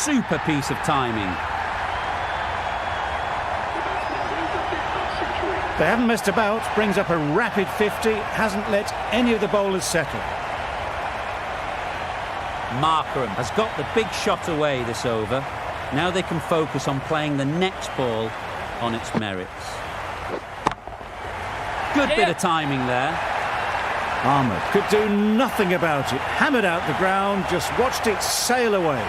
super piece of timing. They haven't messed about, brings up a rapid 50, hasn't let any of the bowlers settle. Markram has got the big shot away this over. Now they can focus on playing the next ball on its merits. Good bit of timing there. Ahmed could do nothing about it. Hammered out the ground, just watched it sail away.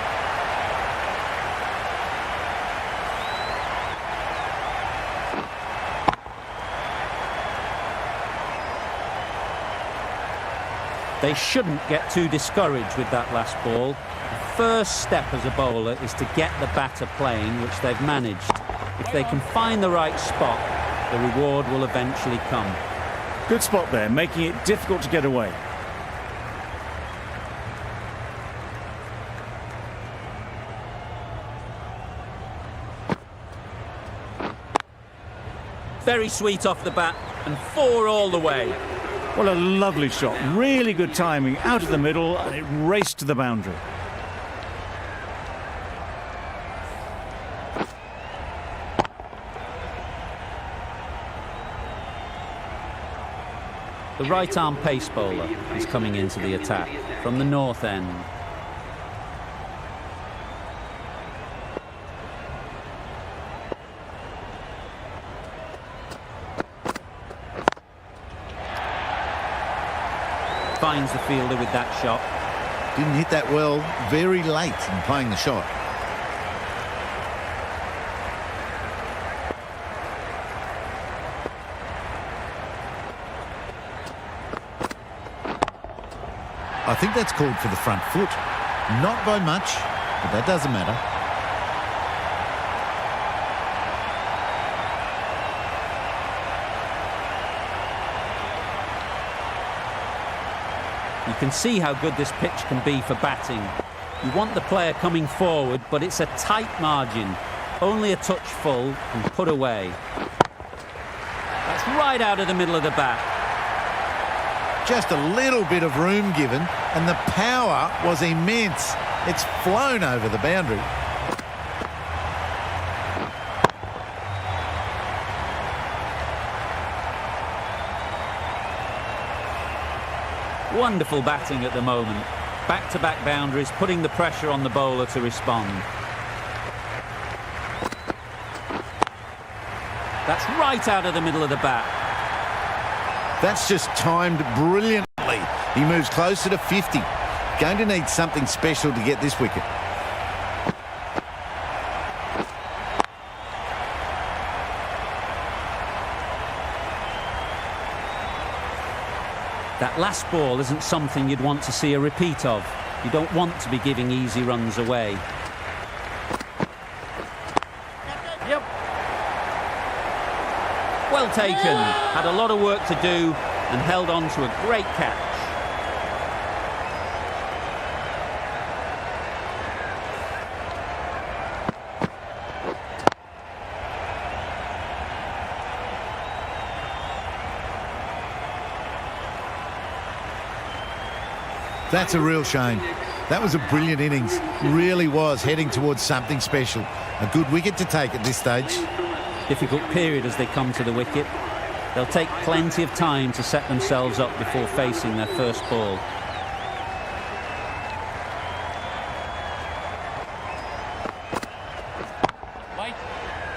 They shouldn't get too discouraged with that last ball. The first step as a bowler is to get the batter playing, which they've managed. If they can find the right spot, the reward will eventually come. Good spot there, making it difficult to get away. Very sweet off the bat, and 4 all the way. Well, a lovely shot. Really good timing. Out of the middle, and it raced to the boundary. The right-arm pace bowler is coming into the attack from the north end. Finds the fielder with that shot. Didn't hit that well, very late in playing the shot. I think that's called for the front foot. Not by much, but that doesn't matter. You can see how good this pitch can be for batting. You want the player coming forward, but it's a tight margin. Only a touch full and put away. That's right out of the middle of the bat. Just a little bit of room given, and the power was immense. It's flown over the boundary. Wonderful batting at the moment. Back-to-back boundaries, putting the pressure on the bowler to respond. That's right out of the middle of the bat. That's just timed brilliantly. He moves closer to 50. Going to need something special to get this wicket. That last ball isn't something you'd want to see a repeat of. You don't want to be giving easy runs away. Yep. Well taken. Had a lot of work to do and held on to a great catch. That's a real shame. That was a brilliant innings. Really was heading towards something special. A good wicket to take at this stage. Difficult period as they come to the wicket. They'll take plenty of time to set themselves up before facing their first ball.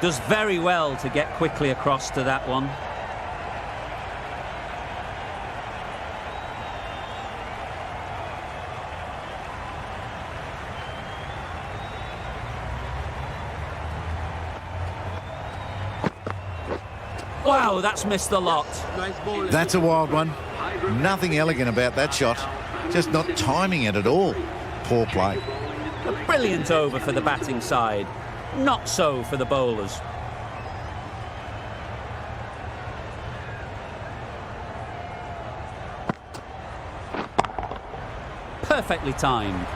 Does very well to get quickly across to that one. Wow, that's missed the lot. That's a wild one. Nothing elegant about that shot. Just not timing it at all. Poor play. A brilliant over for the batting side. Not so for the bowlers. Perfectly timed.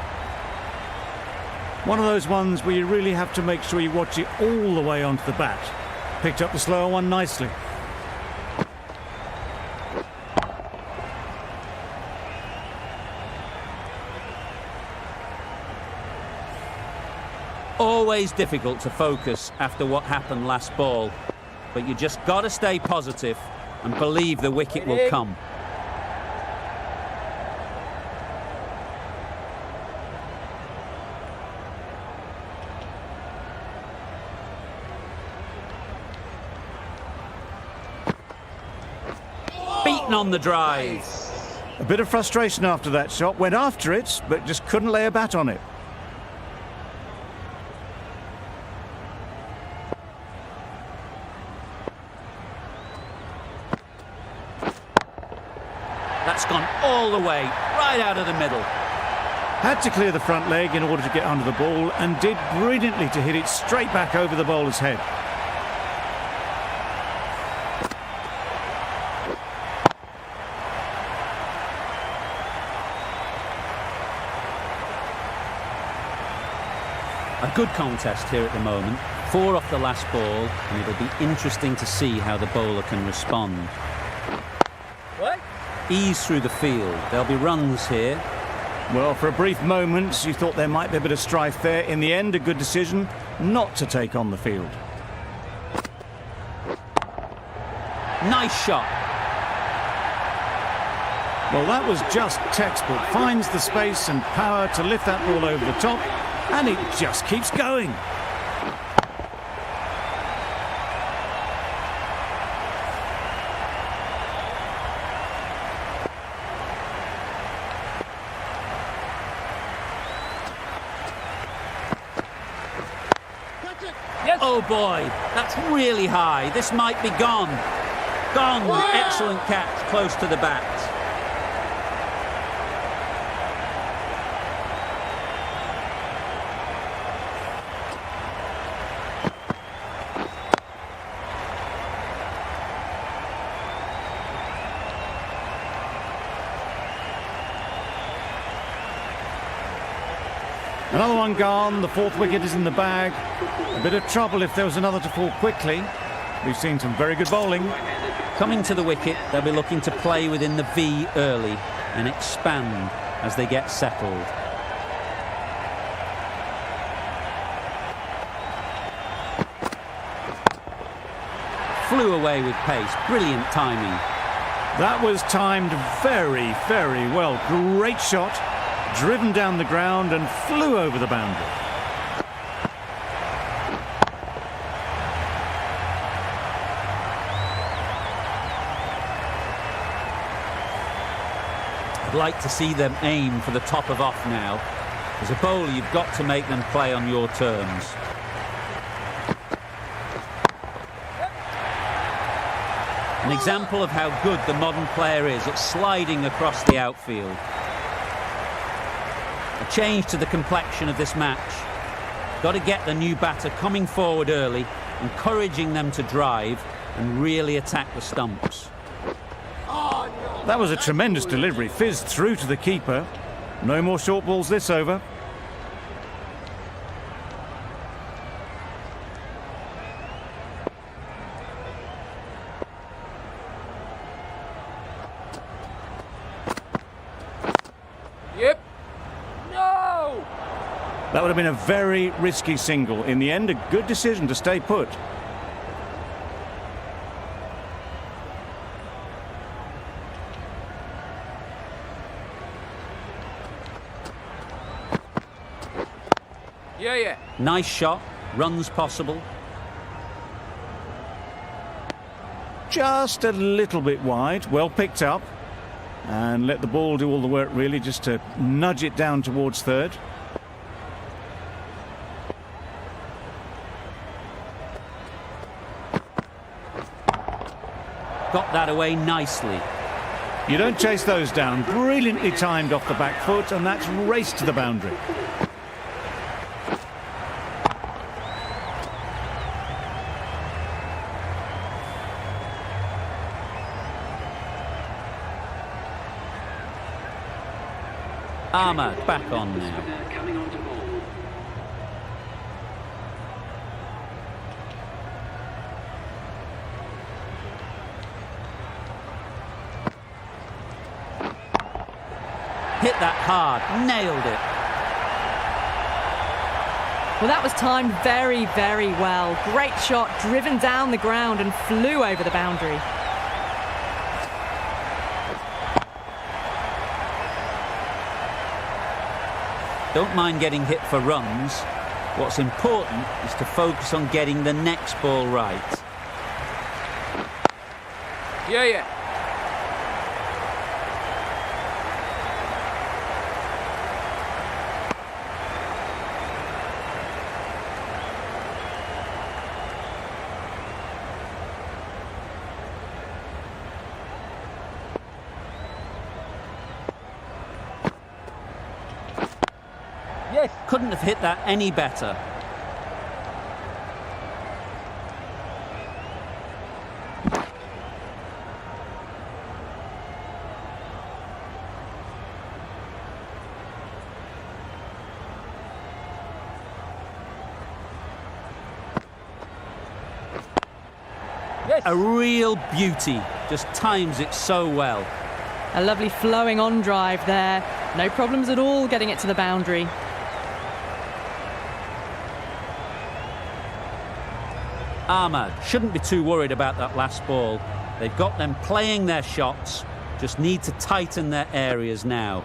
One of those ones where you really have to make sure you watch it all the way onto the bat. Picked up the slower one nicely. Always difficult to focus after what happened last ball, but you just got to stay positive and believe the wicket will come. Beaten on the drive. A bit of frustration after that shot. Went after it, but just couldn't lay a bat on it. That's gone all the way, right out of the middle. Had to clear the front leg in order to get under the ball, and did brilliantly to hit it straight back over the bowler's head. A good contest here at the moment. 4 off the last ball, and it'll be interesting to see how the bowler can respond. What? Ease through the field. There'll be runs here. Well, for a brief moment, you thought there might be a bit of strife there. In the end, a good decision not to take on the field. Nice shot. Well, that was just textbook. Finds the space and power to lift that ball over the top, and it just keeps going. Yes. Oh boy, that's really high. This might be gone. Gone. Wow. Excellent catch, close to the bat. Another one gone. The 4th wicket is in the bag. A bit of trouble if there was another to fall quickly. We've seen some very good bowling. Coming to the wicket, they'll be looking to play within the V early and expand as they get settled. Flew away with pace. Brilliant timing. That was timed very, very well. Great shot. Driven down the ground and flew over the boundary. I'd like to see them aim for the top of off now. As a bowler, you've got to make them play on your terms. An example of how good the modern player is at sliding across the outfield. A change to the complexion of this match. Got to get the new batter coming forward early, encouraging them to drive and really attack the stumps. That was a tremendous delivery. Fizzed through to the keeper. No more short balls this over. Yep. No! That would have been a very risky single. In the end, a good decision to stay put. Yeah. Nice shot, runs possible. Just a little bit wide. Well picked up. And let the ball do all the work, really, just to nudge it down towards third. Got that away nicely. You don't chase those down. Brilliantly timed off the back foot, and that's raced to the boundary. Ahmad back on now. Hit that hard, nailed it. Well, that was timed very, very well. Great shot, driven down the ground and flew over the boundary. Don't mind getting hit for runs. What's important is to focus on getting the next ball right. Yeah. Yes. Couldn't have hit that any better. Yes. A real beauty. Just times it so well. A lovely flowing on drive there. No problems at all getting it to the boundary. Ahmad shouldn't be too worried about that last ball. They've got them playing their shots, just need to tighten their areas now.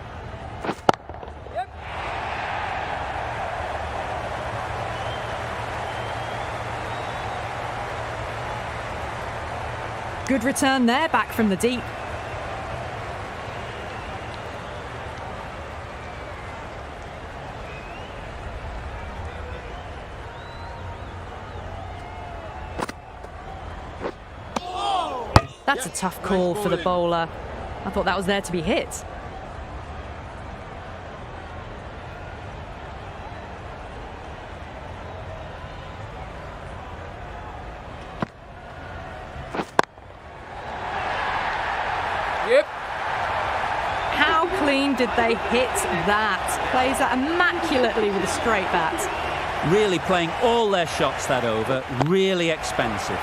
Yep. Good return there, back from the deep. That's a tough call for the bowler. I thought that was there to be hit. Yep. How clean did they hit that? Plays that immaculately with a straight bat. Really playing all their shots that over, really expensive.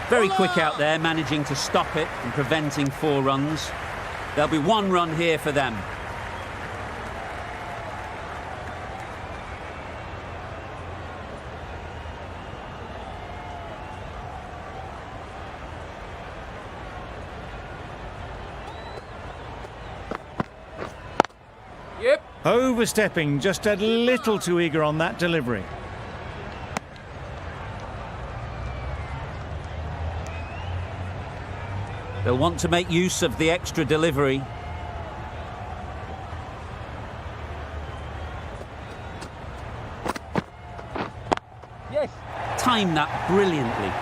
Very quick out there, managing to stop it and preventing 4 runs. There'll be 1 run here for them. Yep. Overstepping, just a little too eager on that delivery. They'll want to make use of the extra delivery. Yes. Timed that brilliantly.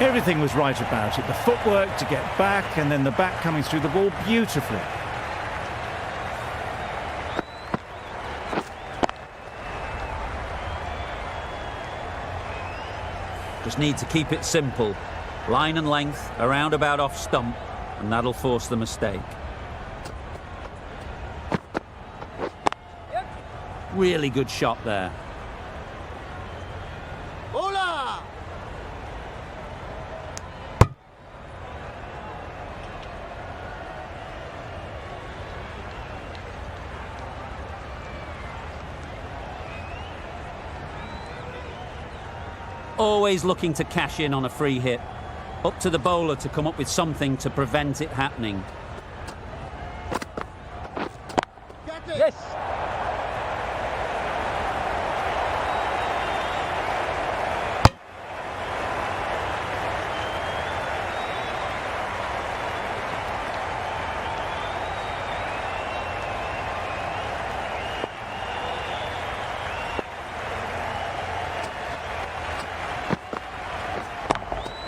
Everything was right about it. The footwork to get back and then the bat coming through the ball beautifully. Just need to keep it simple. Line and length, around about off stump, and that'll force the mistake. Yep. Really good shot there. Bowler! Always looking to cash in on a free hit. Up to the bowler to come up with something to prevent it happening. Yes.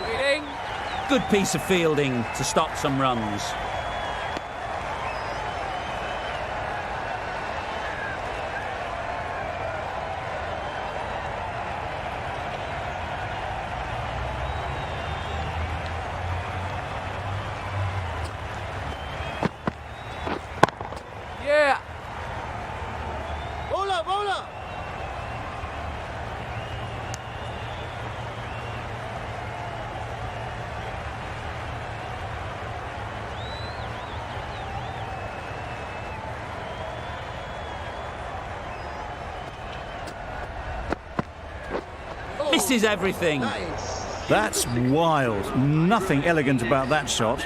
Waiting. Good piece of fielding to stop some runs. Yeah. Bowler, bowler! misses everything. That's wild. Nothing elegant about that shot.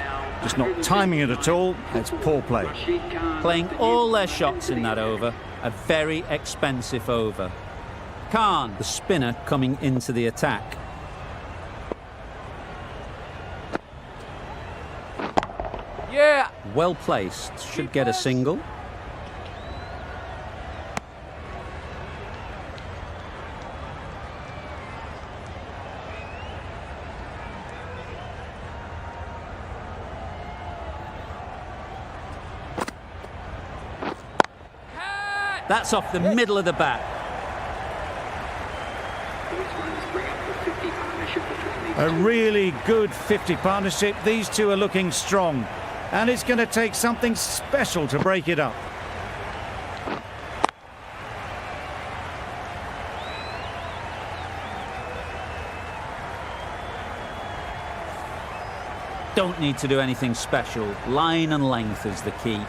Just not timing it at all. It's poor play. Playing all their shots in that over. A very expensive over. Khan, the spinner, coming into the attack. Yeah. Well placed. Should get a single. That's off the middle of the bat. A really good 50 partnership. These two are looking strong. And it's going to take something special to break it up. Don't need to do anything special. Line and length is the key.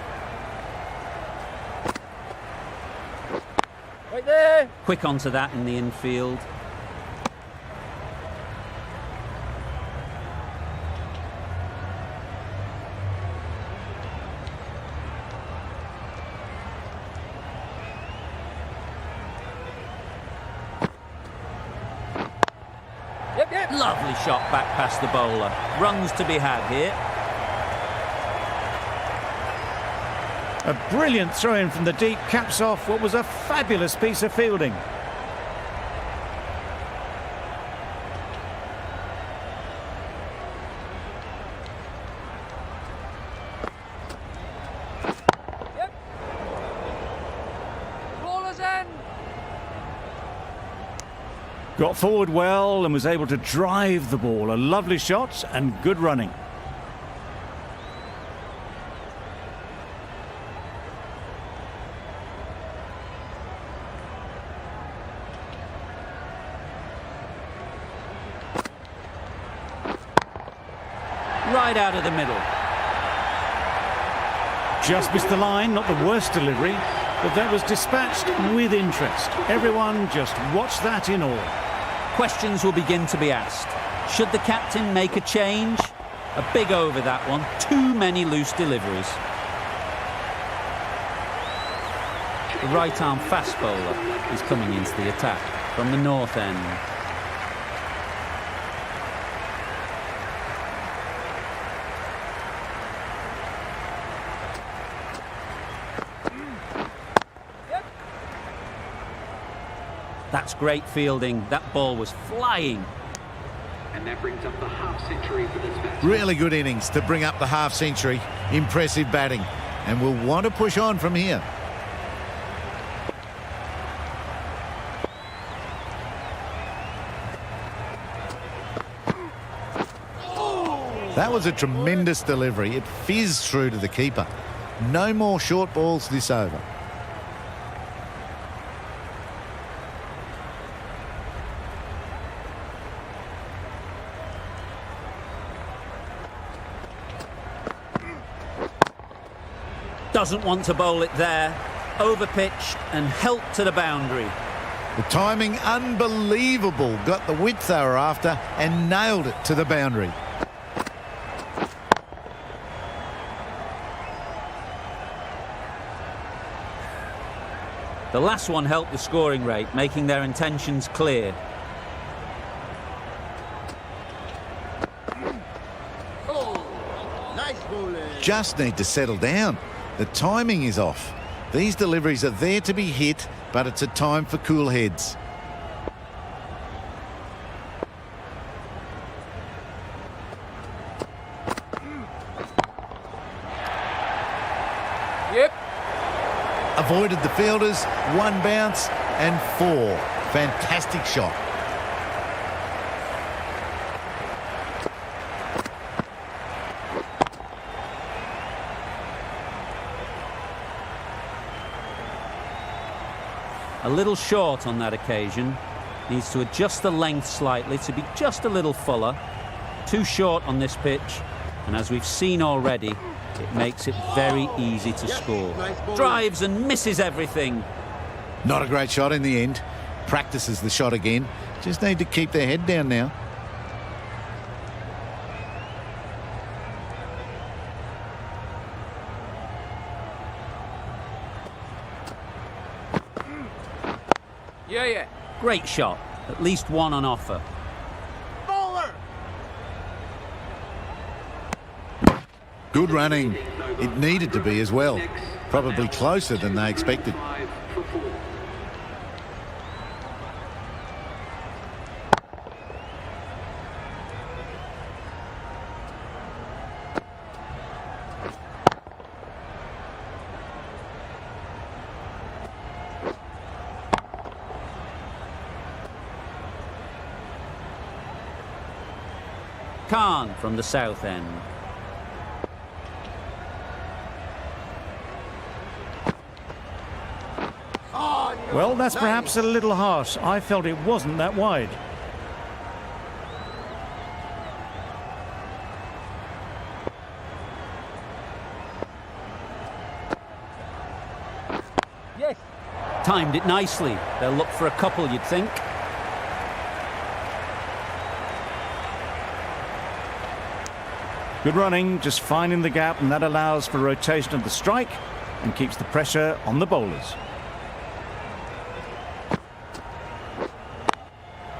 Right there. Quick onto that in the infield. Yep. Lovely shot back past the bowler. Runs to be had here. A brilliant throw-in from the deep caps off what was a fabulous piece of fielding. Yep. Ballers in. Got forward well and was able to drive the ball. A lovely shot and good running. Right out of the middle. Just missed the line, not the worst delivery, but that was dispatched with interest. Everyone just watch that in awe. Questions will begin to be asked. Should the captain make a change? A big over that one. Too many loose deliveries. The right-arm fast bowler is coming into the attack from the north end. That's great fielding. That ball was flying. And that brings up the half-century for this batsman. Really good innings to bring up the half-century. Impressive batting. And we'll want to push on from here. That was a tremendous delivery. It fizzed through to the keeper. No more short balls this over. Doesn't want to bowl it there. Overpitched and helped to the boundary. The timing unbelievable. Got the width they were after and nailed it to the boundary. The last one helped the scoring rate, making their intentions clear. Just need to settle down. The timing is off. These deliveries are there to be hit, but it's a time for cool heads. Yep. Avoided the fielders, one bounce and four. Fantastic shot. A little short on that occasion. Needs to adjust the length slightly to be just a little fuller. Too short on this pitch, and as we've seen already, it makes it very easy to score. Drives and misses everything. Not a great shot in the end. Practices the shot again. Just need to keep their head down now. Yeah. Great shot. At least one on offer. Good running. It needed to be as well. Probably closer than they expected. 5 for 4. Khan from the south end. Well, that's perhaps a little harsh. I felt it wasn't that wide. Yes. Timed it nicely. They'll look for a couple, you'd think. Good running, just finding the gap, and that allows for rotation of the strike and keeps the pressure on the bowlers.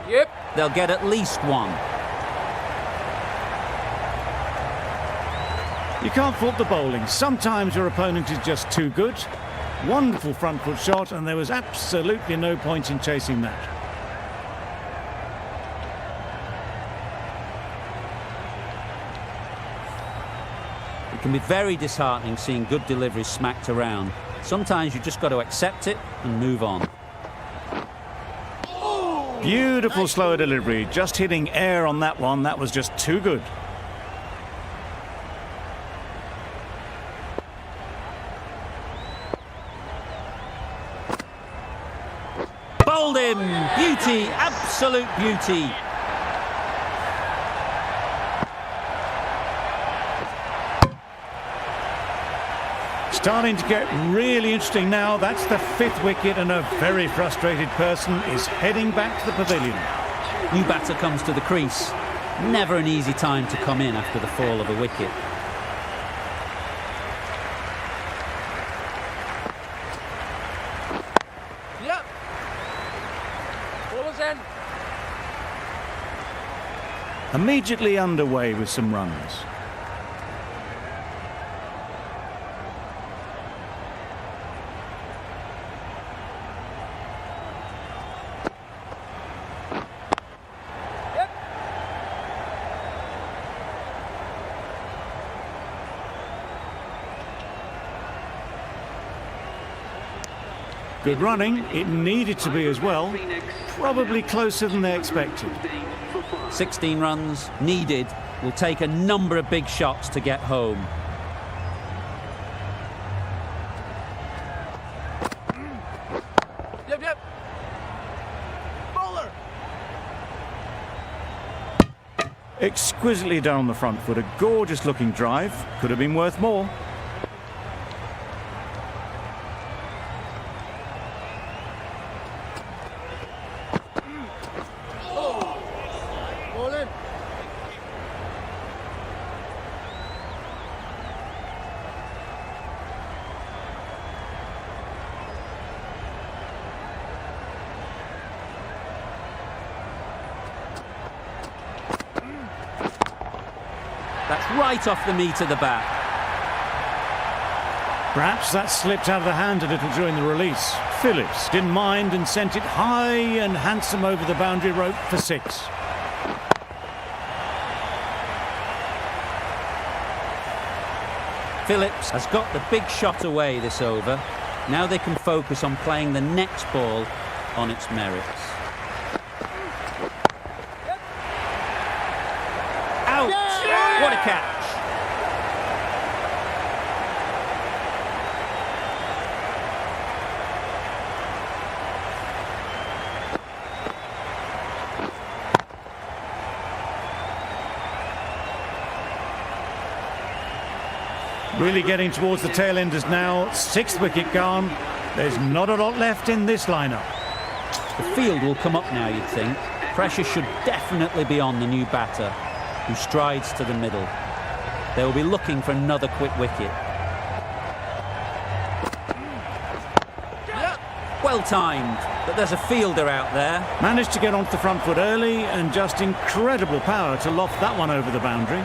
Yep. They'll get at least one. You can't fault the bowling. Sometimes your opponent is just too good. Wonderful front foot shot, and there was absolutely no point in chasing that. It can be very disheartening seeing good deliveries smacked around. Sometimes you just got to accept it and move on. Beautiful slower delivery, just hitting air on that one. That was just too good. Bowled him! Beauty, absolute beauty. Starting to get really interesting now. That's the 5th wicket, and a very frustrated person is heading back to the pavilion. New batter comes to the crease. Never an easy time to come in after the fall of a wicket. Yep. Ballers in. Immediately underway with some runs. Good running. It needed to be as well. Probably closer than they expected. 16 runs needed. Will take a number of big shots to get home. Yep. Bowler. Exquisitely done on the front foot. A gorgeous looking drive. Could have been worth more. That's right off the meat of the bat. Perhaps that slipped out of the hand a little during the release. Phillips didn't mind and sent it high and handsome over the boundary rope for 6. Phillips has got the big shot away this over. Now they can focus on playing the next ball on its merits. Out! What a catch! Really getting towards the tail enders now. 6th wicket gone. There's not a lot left in this lineup. The field will come up now, you'd think. Pressure should definitely be on the new batter, who strides to the middle. They will be looking for another quick wicket. Well timed, but there's a fielder out there. Managed to get onto the front foot early and just incredible power to loft that one over the boundary.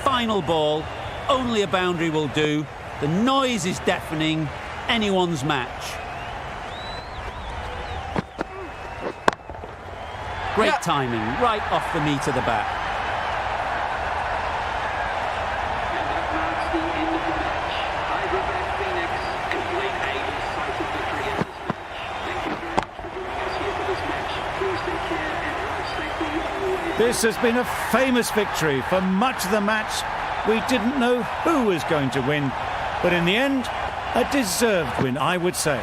Final ball, only a boundary will do. The noise is deafening, anyone's match. Great timing, right off the meat of the bat. And that marks the end of the match. Hyderabad Phoenix complete a decisive victory in this match. Thank you very much for joining us here for this match. Please take care and drive safely always. This has been a famous victory. For much of the match, we didn't know who was going to win, but in the end, a deserved win, I would say.